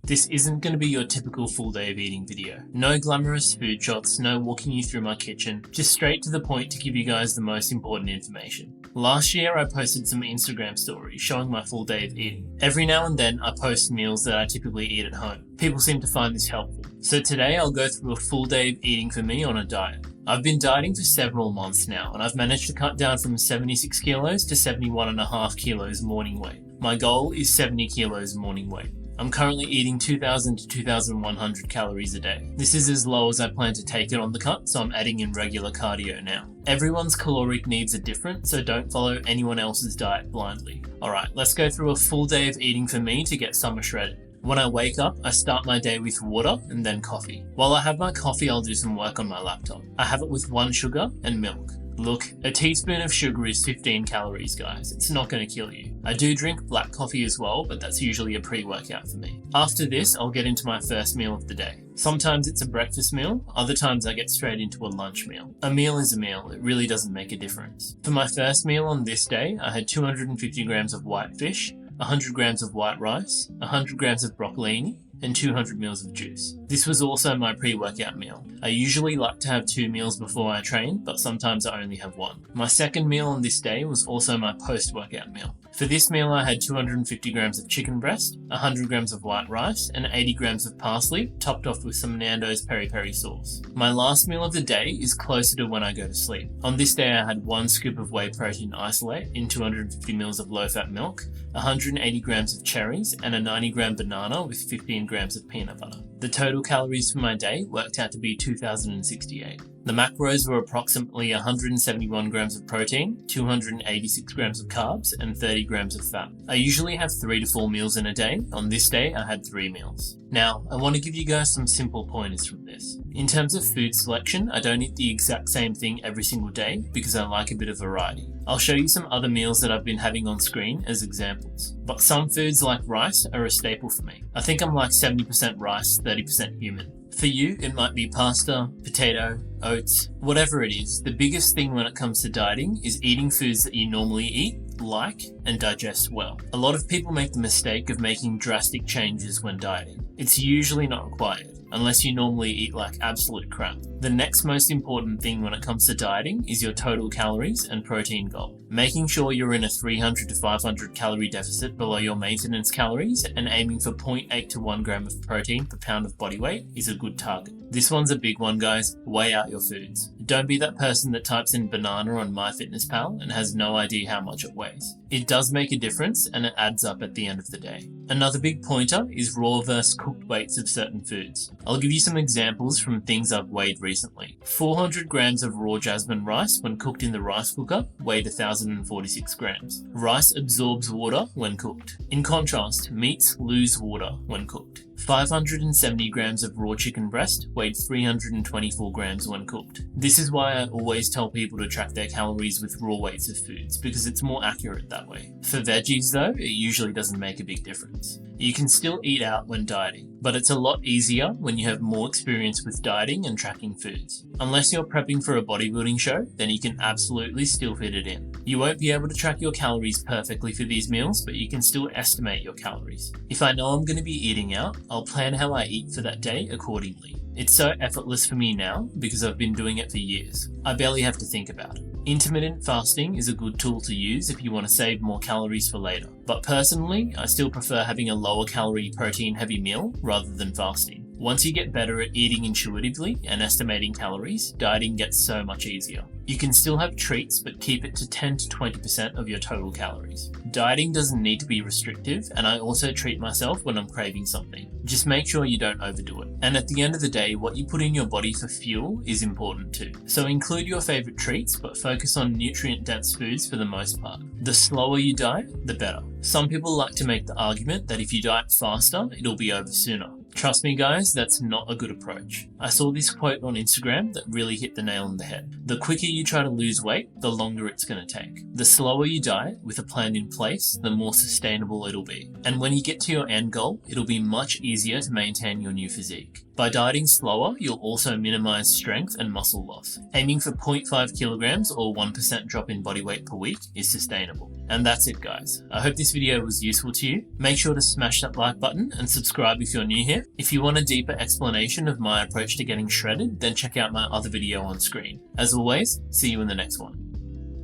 This isn't going to be your typical full day of eating video. No glamorous food shots, no walking you through my kitchen, just straight to the point to give you guys the most important information. Last year I posted some Instagram stories showing my full day of eating. Every now and then I post meals that I typically eat at home. People seem to find this helpful. So today I'll go through a full day of eating for me on a diet. I've been dieting for several months now and I've managed to cut down from 76 kilos to 71.5 kilos morning weight. My goal is 70 kilos morning weight. I'm currently eating 2,000 to 2,100 calories a day. This is as low as I plan to take it on the cut, so I'm adding in regular cardio now. Everyone's caloric needs are different, so don't follow anyone else's diet blindly. Alright, let's go through a full day of eating for me to get summer shredded. When I wake up, I start my day with water and then coffee. While I have my coffee, I'll do some work on my laptop. I have it with 1 sugar and milk. Look, a teaspoon of sugar is 15 calories, guys. It's not going to kill you. I do drink black coffee as well, but that's usually a pre-workout for me. After this, I'll get into my first meal of the day. Sometimes it's a breakfast meal, other times I get straight into a lunch meal. A meal is a meal, it really doesn't make a difference. For my first meal on this day, I had 250 grams of white fish, 100 grams of white rice, 100 grams of broccolini, and 200 mils of juice. This was also my pre-workout meal. I usually like to have 2 meals before I train, but sometimes I only have 1. My second meal on this day was also my post-workout meal. For this meal I had 250 grams of chicken breast, 100 grams of white rice, and 80 grams of parsley, topped off with some Nando's peri-peri sauce. My last meal of the day is closer to when I go to sleep. On this day I had 1 scoop of whey protein isolate in 250 mils of low-fat milk, 180 grams of cherries, and a 90 gram banana with 15 grams of peanut butter. The total calories for my day worked out to be 2,068. The macros were approximately 171 grams of protein, 286 grams of carbs, and 30 grams of fat. I usually have 3 to 4 meals in a day. On this day, I had 3 meals. Now, I want to give you guys some simple pointers from this. In terms of food selection, I don't eat the exact same thing every single day because I like a bit of variety. I'll show you some other meals that I've been having on screen as examples. But some foods like rice are a staple for me. I think I'm like 70% rice, 30% human. For you, it might be pasta, potato, oats, whatever it is. The biggest thing when it comes to dieting is eating foods that you normally eat, like, and digest well. A lot of people make the mistake of making drastic changes when dieting. It's usually not required, unless you normally eat like absolute crap. The next most important thing when it comes to dieting is your total calories and protein goal. Making sure you're in a 300 to 500 calorie deficit below your maintenance calories and aiming for 0.8 to 1 gram of protein per pound of body weight is a good target. This one's a big one, guys. Weigh out your foods. Don't be that person that types in banana on MyFitnessPal and has no idea how much it weighs. It does make a difference and it adds up at the end of the day. Another big pointer is raw versus cooked weights of certain foods. I'll give you some examples from things I've weighed recently. 400 grams of raw jasmine rice when cooked in the rice cooker weighed 1,046 grams. Rice absorbs water when cooked. In contrast, meats lose water when cooked. 570 grams of raw chicken breast weighed 324 grams when cooked. This is why I always tell people to track their calories with raw weights of foods, because it's more accurate that way. For veggies though, it usually doesn't make a big difference. You can still eat out when dieting, but it's a lot easier when you have more experience with dieting and tracking foods. Unless you're prepping for a bodybuilding show, then you can absolutely still fit it in. You won't be able to track your calories perfectly for these meals, but you can still estimate your calories. If I know I'm going to be eating out, I'll plan how I eat for that day accordingly. It's so effortless for me now because I've been doing it for years. I barely have to think about it. Intermittent fasting is a good tool to use if you want to save more calories for later. But personally, I still prefer having a lower calorie protein heavy meal rather than fasting. Once you get better at eating intuitively and estimating calories, dieting gets so much easier. You can still have treats, but keep it to 10 to 20% of your total calories. Dieting doesn't need to be restrictive, and I also treat myself when I'm craving something. Just make sure you don't overdo it. And at the end of the day, what you put in your body for fuel is important too. So include your favorite treats, but focus on nutrient-dense foods for the most part. The slower you diet, the better. Some people like to make the argument that if you diet faster, it'll be over sooner. Trust me guys, that's not a good approach. I saw this quote on Instagram that really hit the nail on the head. The quicker you try to lose weight, the longer it's going to take. The slower you diet with a plan in place, the more sustainable it'll be. And when you get to your end goal, it'll be much easier to maintain your new physique. By dieting slower, you'll also minimize strength and muscle loss. Aiming for 0.5 kilograms or 1% drop in body weight per week is sustainable. And that's it, guys. I hope this video was useful to you. Make sure to smash that like button and subscribe if you're new here. If you want a deeper explanation of my approach to getting shredded, then check out my other video on screen. As always, see you in the next one.